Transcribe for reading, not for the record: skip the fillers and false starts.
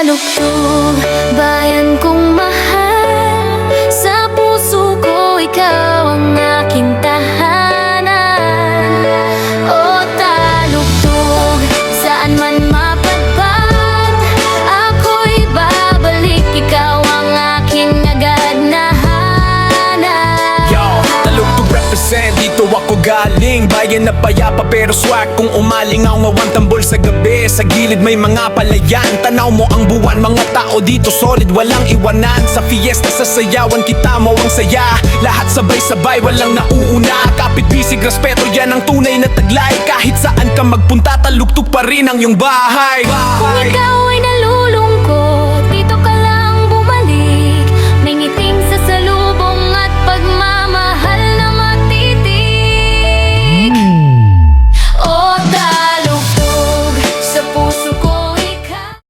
talugtog, bayan kong mahal. Sa puso ko ikaw ang aking tahanan. O talugtog, saan man mapadpad, ako'y babalik, ikaw ang aking agad na hanap. Yo, talugtog represent, dito ako galing. Bayan na payapa pero swak kung umaling ang tambol sa gabi. Sa gilid may mga palayan, tanaw mo ang buwan. Mga tao dito solid, walang iwanan. Sa fiesta sasayawan kita mo ang saya. Lahat sabay-sabay, walang nauuna. Kapit bisig, respeto, yan ang tunay na taglay. Kahit saan ka magpunta, talugtog pa rin ang iyong bahay. Kung ikaw